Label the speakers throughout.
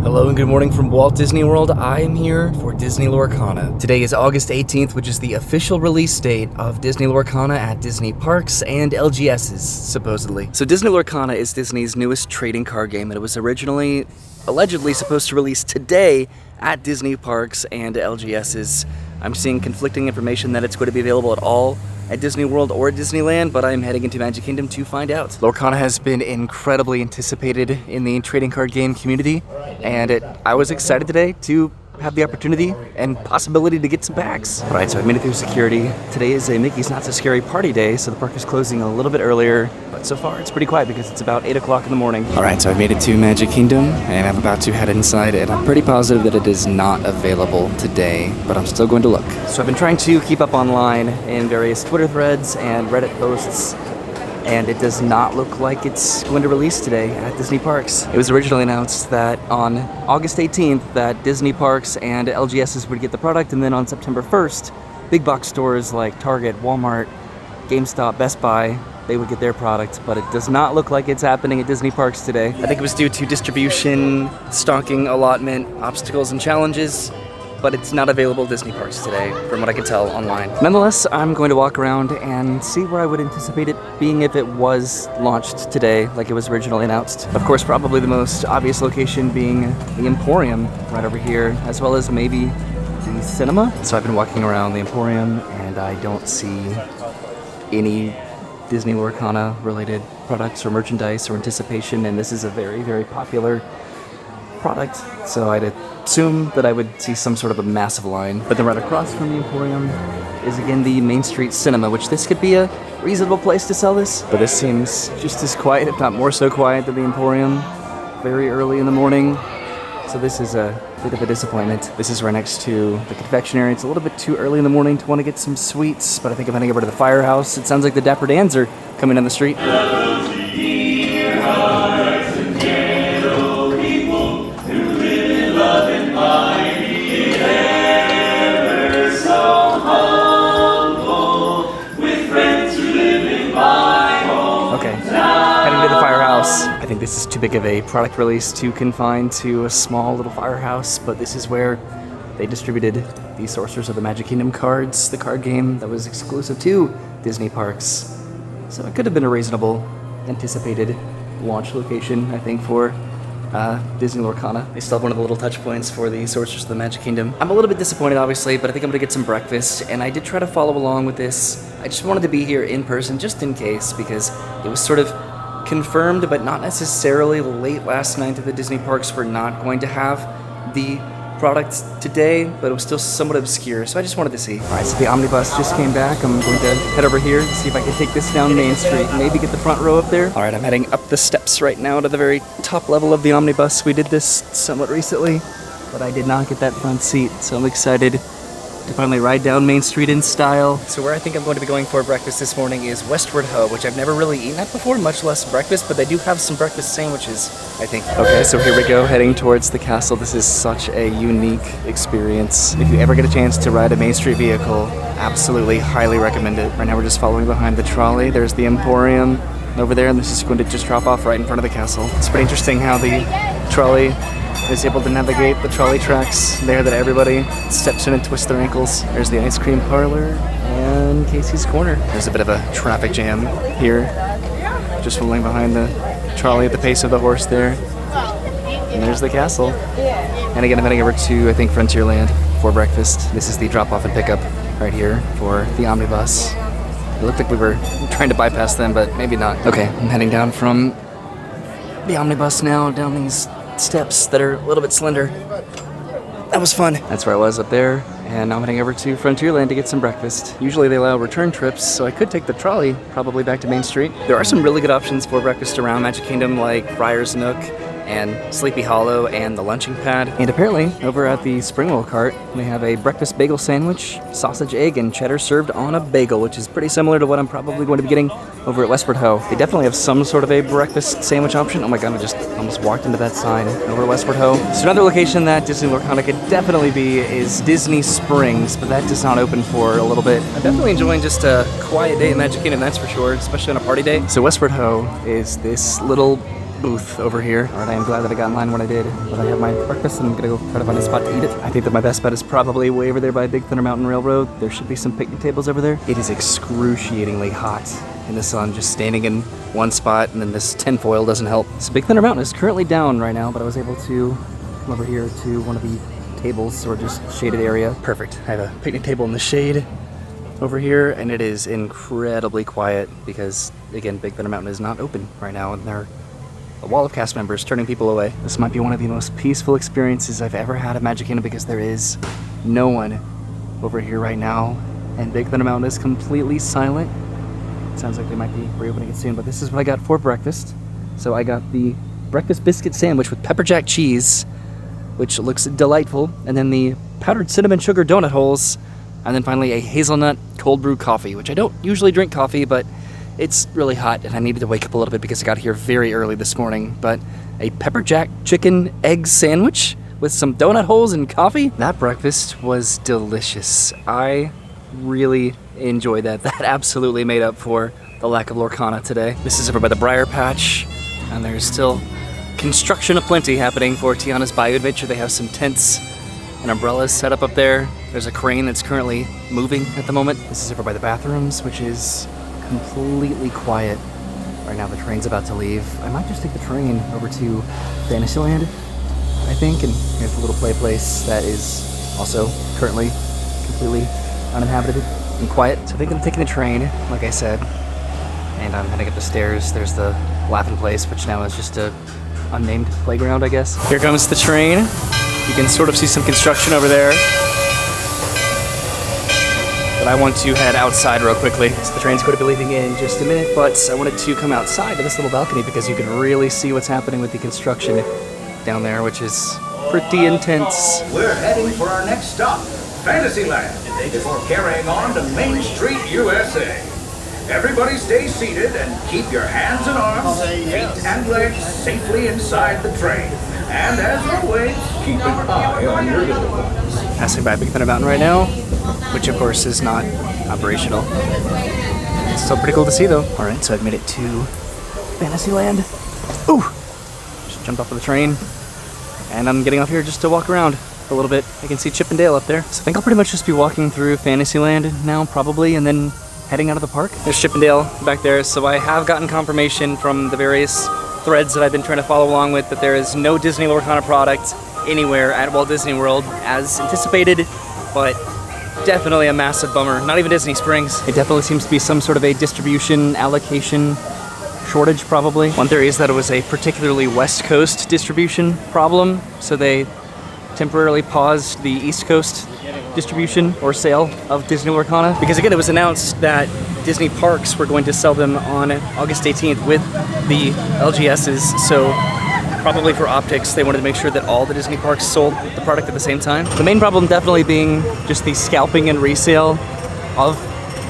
Speaker 1: Hello and good morning from Walt Disney World. I am here for Disney Lorcana. Today is August 18th, which is the official release date of Disney Lorcana at Disney Parks and LGS's, supposedly. So Disney Lorcana is Disney's newest trading card game, and it was originally, allegedly supposed to release today at Disney Parks and LGS's. I'm seeing conflicting information that it's going to be available at all at Disney World or Disneyland, but I'm heading into Magic Kingdom to find out. Lorcana has been incredibly anticipated in the trading card game community, and I was excited today to have the opportunity and possibility to get some packs. All right, so I've made it through security. Today is a Mickey's Not So Scary party day, so the park is closing a little bit earlier, but so far it's pretty quiet because it's about 8 o'clock in the morning. All right, so I've made it to Magic Kingdom, and I'm about to head inside, and I'm pretty positive that it is not available today, but I'm still going to look. So I've been trying to keep up online in various Twitter threads and Reddit posts, and it does not look like it's going to release today at Disney Parks. It was originally announced that on August 18th that Disney Parks and LGS's would get the product, and then on September 1st, big box stores like Target, Walmart, GameStop, Best Buy, they would get their product, but it does not look like it's happening at Disney Parks today. I think it was due to distribution, stocking allotment, obstacles and challenges, but it's not available at Disney Parks today, from what I can tell online. Nonetheless, I'm going to walk around and see where I would anticipate it being if it was launched today, like it was originally announced. Of course, probably the most obvious location being the Emporium right over here, as well as maybe the cinema. So I've been walking around the Emporium, and I don't see any Disney Lorcana related products or merchandise or anticipation, and this is a very, very popular product, so I'd assume that I would see some sort of a massive line. But then right across from the Emporium is again the Main Street Cinema, which this could be a reasonable place to sell this, but this seems just as quiet, if not more so quiet, than the Emporium. Very early in the morning, so this is a bit of a disappointment. This is right next to the confectionery. It's a little bit too early in the morning to want to get some sweets, but I think I'm heading over to the Firehouse. It sounds like the Dapper Dans are coming down the street. I think this is too big of a product release to confine to a small little firehouse, but this is where they distributed the Sorcerers of the Magic Kingdom cards, the card game that was exclusive to Disney Parks. So it could have been a reasonable, anticipated launch location, I think, for Disney Lorcana. They still have one of the little touch points for the Sorcerers of the Magic Kingdom. I'm a little bit disappointed, obviously, but I think I'm gonna get some breakfast, and I did try to follow along with this. I just wanted to be here in person, just in case, because it was sort of confirmed, but not necessarily late last night, that the Disney Parks were not going to have the product today, but it was still somewhat obscure, so I just wanted to see. All right, so the omnibus just came back. I'm going to head over here and see if I can take this down Main Street and maybe get the front row up there. All right, I'm heading up the steps right now to the very top level of the omnibus. We did this somewhat recently, but I did not get that front seat, so I'm excited to finally ride down Main Street in style. So where I think I'm going to be going for breakfast this morning is Westward Ho, which I've never really eaten at before, much less breakfast, but they do have some breakfast sandwiches, I think. Okay, so here we go, heading towards the castle. This is such a unique experience. If you ever get a chance to ride a Main Street vehicle, absolutely highly recommend it. Right now we're just following behind the trolley. There's the Emporium over there, and this is going to just drop off right in front of the castle. It's pretty interesting how the trolley is able to navigate the trolley tracks there that everybody steps in and twists their ankles. There's the ice cream parlor and Casey's Corner. There's a bit of a traffic jam here, just following behind the trolley at the pace of the horse there. And there's the castle. And again, I'm heading over to, I think, Frontierland for breakfast. This is the drop-off and pickup right here for the omnibus. It looked like we were trying to bypass them, but maybe not. Okay, I'm heading down from the omnibus now, down these steps that are a little bit slender. That was fun. That's where I was up there, and now I'm heading over to Frontierland to get some breakfast. Usually they allow return trips, so I could take the trolley probably back to Main Street. There are some really good options for breakfast around Magic Kingdom, like Friar's Nook and Sleepy Hollow and the Lunching Pad. And apparently, over at the Springwell cart, they have a breakfast bagel sandwich, sausage, egg, and cheddar served on a bagel, which is pretty similar to what I'm probably going to be getting over at Westward Ho. They definitely have some sort of a breakfast sandwich option. Oh my god, I just almost walked into that sign over at Westward Ho. So another location that Disney Lorcana could definitely be is Disney Springs, but that does not open for a little bit. I'm definitely enjoying just a quiet day at Magic Kingdom, that's for sure, especially on a party day. So Westward Ho is this little booth over here. All right, I am glad that I got in line when I did, but I have my breakfast and I'm gonna go try to find a spot to eat it. I think that my best bet is probably way over there by Big Thunder Mountain Railroad. There should be some picnic tables over there. It is excruciatingly hot in the sun, just standing in one spot, and then this tinfoil doesn't help. So Big Thunder Mountain is currently down right now, but I was able to come over here to one of the tables or just shaded area. Perfect. I have a picnic table in the shade over here, and it is incredibly quiet because, again, Big Thunder Mountain is not open right now, and there are a wall of cast members turning people away. This might be one of the most peaceful experiences I've ever had at Magic Kingdom because there is no one over here right now, and Big Thunder Mountain is completely silent. Sounds like they might be reopening it soon, but this is what I got for breakfast. So I got the breakfast biscuit sandwich with pepper jack cheese, which looks delightful, and then the powdered cinnamon sugar donut holes, and then finally a hazelnut cold brew coffee, which I don't usually drink coffee, but it's really hot and I needed to wake up a little bit because I got here very early this morning. But a pepper jack chicken egg sandwich with some donut holes and coffee. That breakfast was delicious. I really enjoyed that. That absolutely made up for the lack of Lorcana today. This is over by the Briar Patch, and there's still construction aplenty happening for Tiana's Bayou Adventure. They have some tents and umbrellas set up there. There's a crane that's currently moving at the moment. This is over by the bathrooms, which is completely quiet. Right now the train's about to leave. I might just take the train over to Fantasyland, I think, and here's the little play place that is also currently completely uninhabited and quiet. So I think I'm taking the train, like I said, and I'm heading up the stairs. There's the Laughing Place, which now is just a unnamed playground, I guess. Here comes the train. You can sort of see some construction over there. But I want to head outside real quickly. So the train's going to be leaving in just a minute, but I wanted to come outside to this little balcony because you can really see what's happening with the construction down there, which is pretty intense.
Speaker 2: We're heading for our next stop, Fantasyland, before carrying on to Main Street, USA. Everybody stay seated and keep your hands and arms, feet and legs safely inside the train. And as always, keep an eye on your little ones.
Speaker 1: Passing by Big Thunder Mountain right now, which of course is not operational. It's still pretty cool to see though. Alright, so I've made it to Fantasyland. Ooh! Just jumped off of the train, and I'm getting off here just to walk around a little bit. I can see Chip and Dale up there. So I think I'll pretty much just be walking through Fantasyland now, probably, and then heading out of the park. There's Chip and Dale back there, so I have gotten confirmation from the various threads that I've been trying to follow along with that there is no Disney Lorcana product anywhere at Walt Disney World as anticipated, but definitely a massive bummer. Not even Disney Springs. It definitely seems to be some sort of a distribution allocation shortage, probably. One theory is that it was a particularly West Coast distribution problem, so they temporarily paused the East Coast distribution or sale of Disney Lorcana. Because again, it was announced that Disney Parks were going to sell them on August 18th with the LGSs, so probably for optics, they wanted to make sure that all the Disney parks sold the product at the same time. The main problem definitely being just the scalping and resale of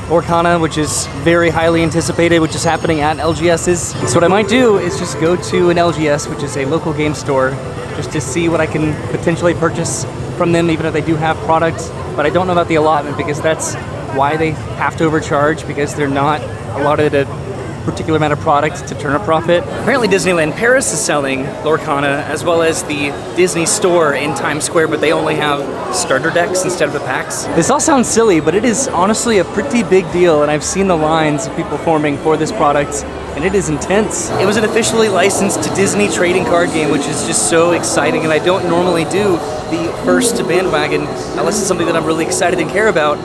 Speaker 1: Lorcana, which is very highly anticipated, which is happening at LGSs. So what I might do is just go to an LGS, which is a local game store, just to see what I can potentially purchase from them, even if they do have products. But I don't know about the allotment because that's why they have to overcharge, because they're not allotted a particular amount of product to turn a profit. Apparently Disneyland Paris is selling Lorcana, as well as the Disney store in Times Square, but they only have starter decks instead of the packs. This all sounds silly, but it is honestly a pretty big deal, and I've seen the lines of people forming for this product, and it is intense. It was an officially licensed to Disney trading card game, which is just so exciting, and I don't normally do the first to bandwagon unless it's something that I'm really excited and care about,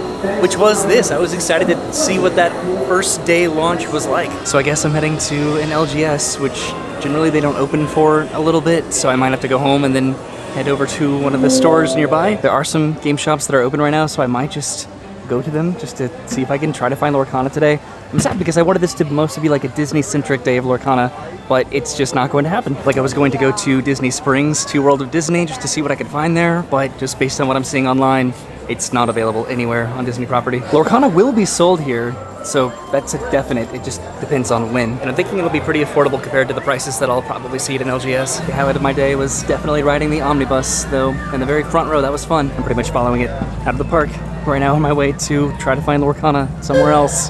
Speaker 1: which was this. I was excited to see what that first day launch was like. So I guess I'm heading to an LGS, which generally they don't open for a little bit, so I might have to go home and then head over to one of the stores nearby. There are some game shops that are open right now, so I might just go to them just to see if I can try to find Lorcana today. I'm sad because I wanted this to mostly be like a Disney-centric day of Lorcana, but it's just not going to happen. Like, I was going to go to Disney Springs, to World of Disney, just to see what I could find there, but just based on what I'm seeing online, it's not available anywhere on Disney property. Lorcana will be sold here, so that's a definite. It just depends on when. And I'm thinking it'll be pretty affordable compared to the prices that I'll probably see at an LGS. The highlight of my day was definitely riding the omnibus, though, in the very front row. That was fun. I'm pretty much following it out of the park right now on my way to try to find Lorcana somewhere else.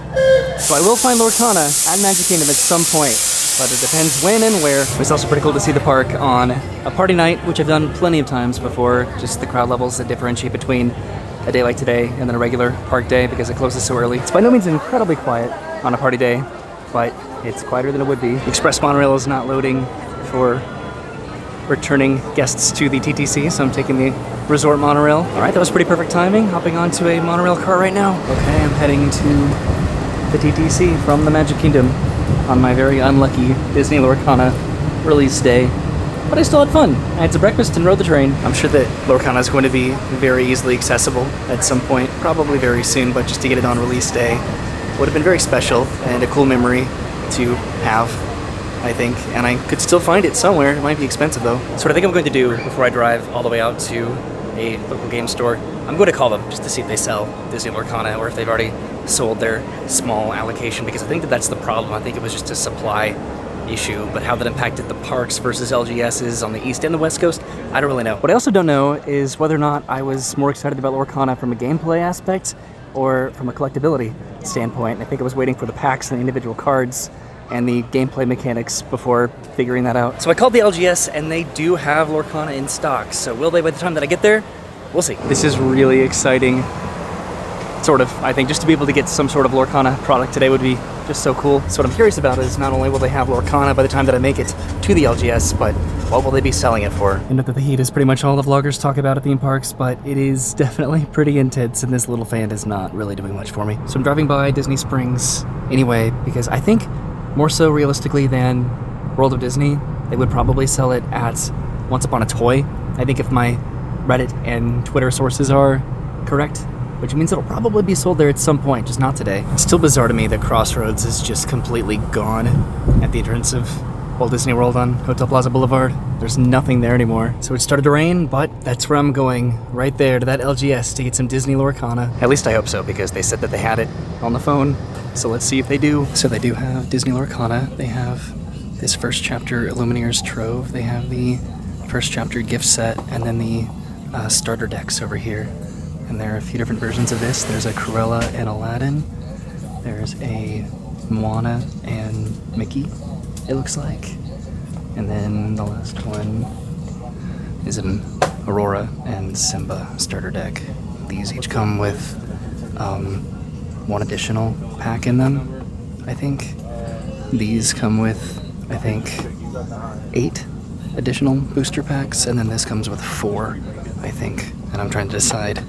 Speaker 1: So I will find Lorcana at Magic Kingdom at some point. but it depends when and where. It's also pretty cool to see the park on a party night, which I've done plenty of times before, just the crowd levels that differentiate between a day like today and then a regular park day because it closes so early. It's by no means incredibly quiet on a party day, but it's quieter than it would be. Express Monorail is not loading for returning guests to the TTC, so I'm taking the Resort Monorail. All right, that was pretty perfect timing. Hopping onto a monorail car right now. Okay, I'm heading to the TTC from the Magic Kingdom on my very unlucky Disney Lorcana release day. But I still had fun. I had some breakfast and rode the train. I'm sure that Lorcana is going to be very easily accessible at some point, probably very soon, but just to get it on release day would have been very special and a cool memory to have, I think, and I could still find it somewhere. It might be expensive though. So what I think I'm going to do before I drive all the way out to a local game store, I'm going to call them just to see if they sell Disney Lorcana or if they've already sold their small allocation, because I think that that's the problem. I think it was just a supply issue, but how that impacted the parks versus LGSs on the East and the West Coast, I don't really know. What I also don't know is whether or not I was more excited about Lorcana from a gameplay aspect or from a collectability standpoint. I think I was waiting for the packs and the individual cards and the gameplay mechanics before figuring that out. So I called the LGS and they do have Lorcana in stock. So will they by the time that I get there? We'll see. This is really exciting. Sort of, I think just to be able to get some sort of Lorcana product today would be just so cool. So what I'm curious about is not only will they have Lorcana by the time that I make it to the LGS, but what will they be selling it for? I know that the heat is pretty much all the vloggers talk about at theme parks, but it is definitely pretty intense and this little fan is not really doing much for me. So I'm driving by Disney Springs anyway, because I think more so realistically than World of Disney, they would probably sell it at Once Upon a Toy. I think if my Reddit and Twitter sources are correct, which means it'll probably be sold there at some point, just not today. It's still bizarre to me that Crossroads is just completely gone at the entrance of Walt Disney World on Hotel Plaza Boulevard. There's nothing there anymore. So it started to rain, but that's where I'm going, right there to that LGS to get some Disney Lorcana. At least I hope so, because they said that they had it on the phone. So let's see if they do. So they do have Disney Lorcana. They have this first chapter Illumineers Trove. They have the first chapter gift set, and then the starter decks over here. And there are a few different versions of this. There's a Cruella and Aladdin. There's a Moana and Mickey, it looks like. And then the last one is an Aurora and Simba starter deck. These each come with one additional pack in them, I think. These come with, I think, 8 additional booster packs, and then this comes with 4, I think. And I'm trying to decide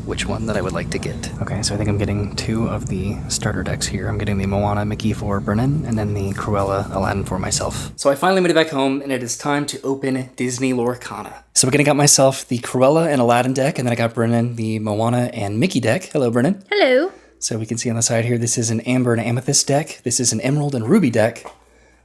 Speaker 1: which one that I would like to get. Okay, so I think I'm getting 2 of the starter decks here. I'm getting the Moana Mickey for Brennan, and then the Cruella Aladdin for myself. So I finally made it back home, and it is time to open Disney Lorcana. So again, I got myself the Cruella and Aladdin deck, and then I got Brennan the Moana and Mickey deck. Hello, Brennan.
Speaker 3: Hello.
Speaker 1: So we can see on the side here, this is an Amber and Amethyst deck. This is an Emerald and Ruby deck.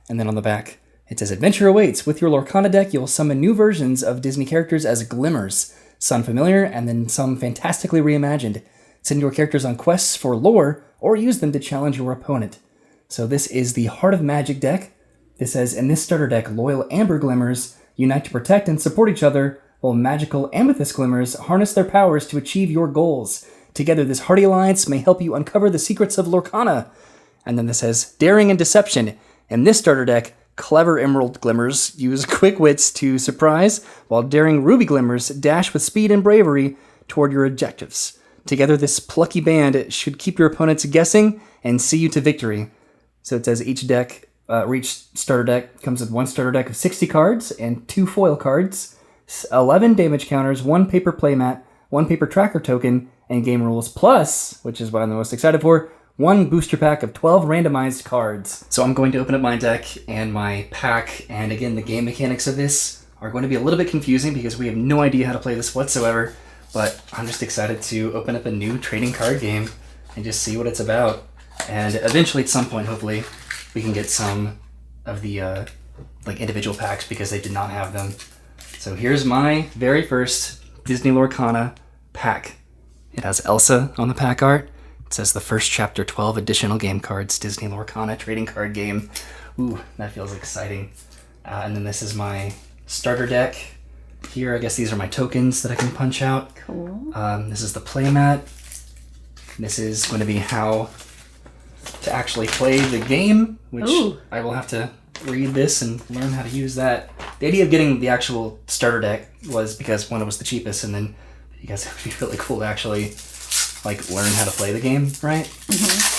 Speaker 1: And then on the back, it says, Adventure awaits. With your Lorcana deck, you'll summon new versions of Disney characters as glimmers. Some familiar, and then some fantastically reimagined. Send your characters on quests for lore, or use them to challenge your opponent. So this is the Heart of Magic deck. This says, in this starter deck, loyal Amber Glimmers unite to protect and support each other, while magical Amethyst Glimmers harness their powers to achieve your goals. Together, this hearty alliance may help you uncover the secrets of Lorcana. And then this says, Daring and Deception. In this starter deck, clever Emerald Glimmers use quick wits to surprise, while daring Ruby Glimmers dash with speed and bravery toward your objectives. Together, this plucky band should keep your opponents guessing and see you to victory. So it says each starter deck comes with 1 starter deck of 60 cards and 2 foil cards, 11 damage counters, 1 paper playmat, 1 paper tracker token, and game rules, plus, which is what I'm the most excited for, 1 booster pack of 12 randomized cards. So I'm going to open up my deck and my pack, and again, the game mechanics of this are going to be a little bit confusing because we have no idea how to play this whatsoever, but I'm just excited to open up a new trading card game and just see what it's about. And eventually, at some point, hopefully, we can get some of the individual packs because they did not have them. So here's my very first Disney Lorcana pack. It has Elsa on the pack art. It says the first chapter, 12 additional game cards, Disney Lorcana trading card game. Ooh, that feels exciting. And then this is my starter deck. Here, I guess these are my tokens that I can punch out.
Speaker 3: Cool.
Speaker 1: This is the playmat. This is going to be how to actually play the game, which I will have to read this and learn how to use that. The idea of getting the actual starter deck was because, one, it was the cheapest, and then you guys, it would be really cool to actually, like, learn how to play the game, right? Mm-hmm.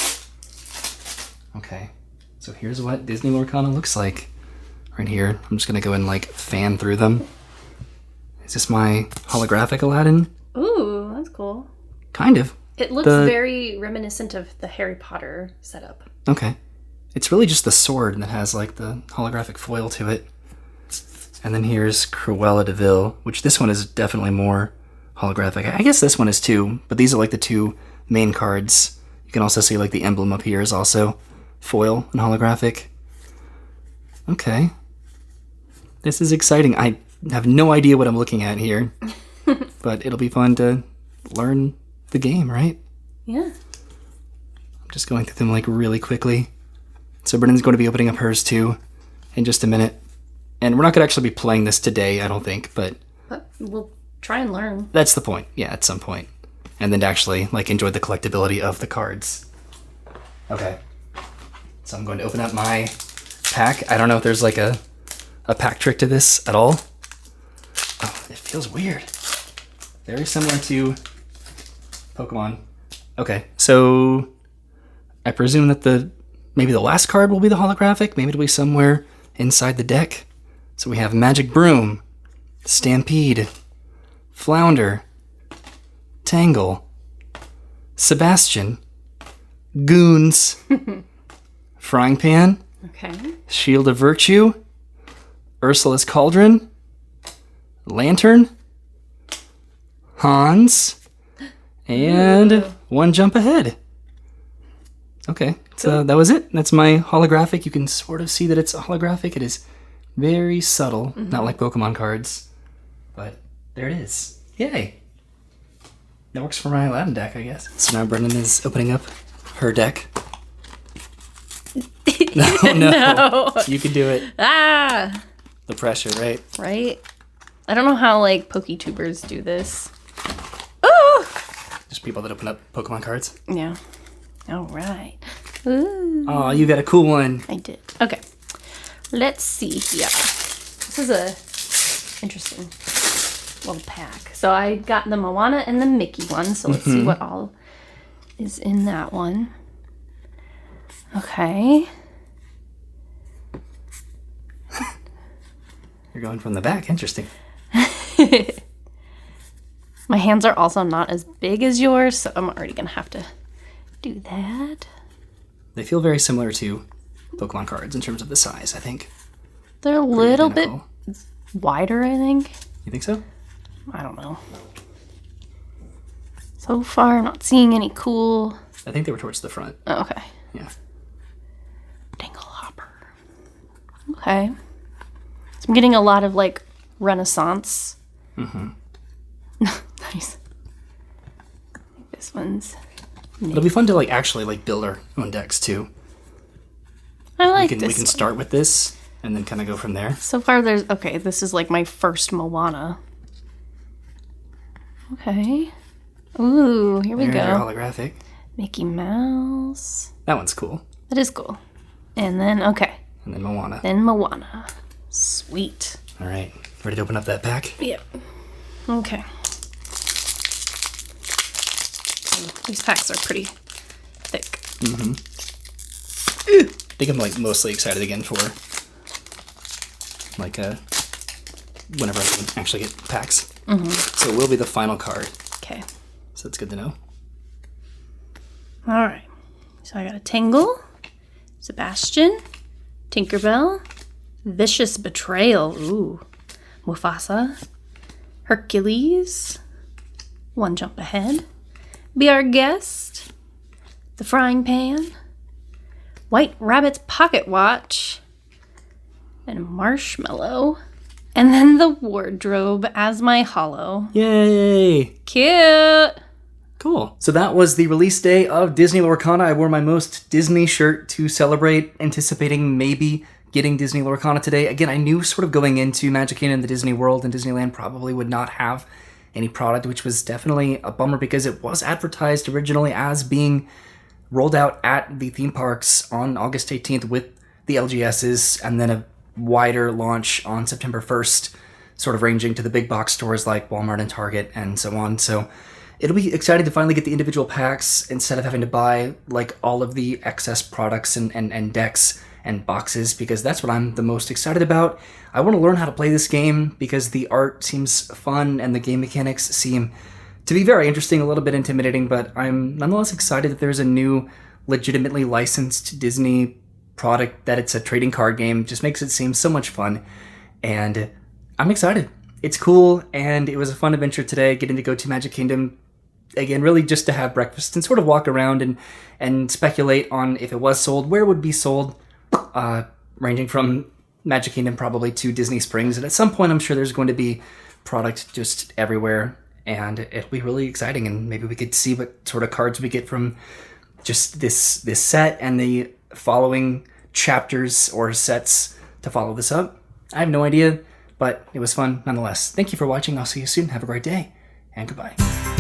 Speaker 1: Okay. So here's what Disney Lorcana looks like. Right here. I'm just going to go and, like, fan through them. Is this my holographic Aladdin?
Speaker 3: Ooh, that's cool.
Speaker 1: Kind of.
Speaker 3: It looks very reminiscent of the Harry Potter setup.
Speaker 1: Okay. It's really just the sword that has, like, the holographic foil to it. And then here's Cruella de Vil, which this one is definitely more holographic. I guess this one is too, but these are, like, the two main cards. You can also see, like, the emblem up here is also foil and holographic. Okay. This is exciting. I have no idea what I'm looking at here, but it'll be fun to learn the game, right?
Speaker 3: Yeah.
Speaker 1: I'm just going through them, like, really quickly. So Brennan's going to be opening up hers too in just a minute. And we're not going to actually be playing this today, I don't think, but
Speaker 3: we'll try and learn.
Speaker 1: That's the point, yeah, at some point. And then to actually, like, enjoy the collectability of the cards. Okay. So I'm going to open up my pack. I don't know if there's, like, a pack trick to this at all. Oh, it feels weird. Very similar to Pokemon. Okay, so I presume that maybe the last card will be the holographic. Maybe it'll be somewhere inside the deck. So we have Magic Broom, Stampede, Flounder, Tangle, Sebastian, Goons, Frying Pan,
Speaker 3: okay,
Speaker 1: Shield of Virtue, Ursula's Cauldron, Lantern, Hans, and One Jump Ahead. Okay, so that was it. That's my holographic. You can sort of see that it's a holographic. It is very subtle, not like Pokemon cards, but there it is. Yay! That works for my Aladdin deck, I guess. So now Brennan is opening up her deck. No. You can do it.
Speaker 3: Ah!
Speaker 1: The pressure, right?
Speaker 3: Right? I don't know how, like, PokeTubers do this. Oh!
Speaker 1: Just people that open up Pokemon cards.
Speaker 3: Yeah. All right. Ooh.
Speaker 1: Oh, you got a cool one.
Speaker 3: I did. Okay. Let's see here. This is a interesting little pack. So I got the Moana and the Mickey one. So let's see what all is in that one. Okay.
Speaker 1: You're going from the back. Interesting.
Speaker 3: My hands are also not as big as yours, so I'm already going to have to do that.
Speaker 1: They feel very similar to Pokemon cards in terms of the size, I think.
Speaker 3: They're a little bit wider, I think.
Speaker 1: You think so?
Speaker 3: I don't know. So far, I'm not seeing any cool...
Speaker 1: I think they were towards the front.
Speaker 3: Oh, okay.
Speaker 1: Yeah.
Speaker 3: Dingle Hopper. Okay. So I'm getting a lot of, like, Renaissance.
Speaker 1: Mm-hmm.
Speaker 3: Nice. This one's...
Speaker 1: It'll be fun to, like, actually, like, build our own decks, too.
Speaker 3: I like
Speaker 1: We can start with this and then kind of go from there.
Speaker 3: So far, there's... Okay, this is, like, my first Moana. Okay. Ooh, here we
Speaker 1: There's
Speaker 3: go.
Speaker 1: your holographic.
Speaker 3: Mickey Mouse.
Speaker 1: That one's cool.
Speaker 3: That is cool. And then, okay.
Speaker 1: And then Moana.
Speaker 3: Then Moana. Sweet.
Speaker 1: All right. Ready to open up that pack?
Speaker 3: Yep. Okay. These packs are pretty thick.
Speaker 1: Mm-hmm. I think I'm, like, mostly excited again for, like, whenever I can actually get packs. Mm-hmm. So it will be the final card.
Speaker 3: Okay.
Speaker 1: So that's good to know.
Speaker 3: All right. So I got a Tangle, Sebastian, Tinkerbell, Vicious Betrayal, ooh, Mufasa, Hercules, One Jump Ahead, Be Our Guest, The Frying Pan, White Rabbit's Pocket Watch, and Marshmallow, and then the Wardrobe as my holo.
Speaker 1: Yay!
Speaker 3: Cute!
Speaker 1: Cool. So that was the release day of Disney Lorcana. I wore my most Disney shirt to celebrate, anticipating maybe getting Disney Lorcana today. Again, I knew sort of going into Magic Kingdom, the Disney World, and Disneyland probably would not have any product, which was definitely a bummer because it was advertised originally as being rolled out at the theme parks on August 18th with the LGSs, and then a wider launch on September 1st, sort of ranging to the big box stores like Walmart and Target and so on. So it'll be exciting to finally get the individual packs instead of having to buy like all of the excess products and decks and boxes, because that's what I'm the most excited about. I want to learn how to play this game because the art seems fun and the game mechanics seem to be very interesting, a little bit intimidating, but I'm nonetheless excited that there's a new legitimately licensed Disney product, that it's a trading card game. Just makes it seem so much fun, and I'm excited. It's cool, and it was a fun adventure today, getting to go to Magic Kingdom again, really just to have breakfast and sort of walk around and speculate on if it was sold, where it would be sold, ranging from Magic Kingdom probably to Disney Springs, and at some point I'm sure there's going to be product just everywhere, and it'll be really exciting, and maybe we could see what sort of cards we get from just this set and the following chapters or sets to follow this up. I have no idea, but it was fun nonetheless. Thank you for watching. I'll see you soon. Have a great day, and goodbye.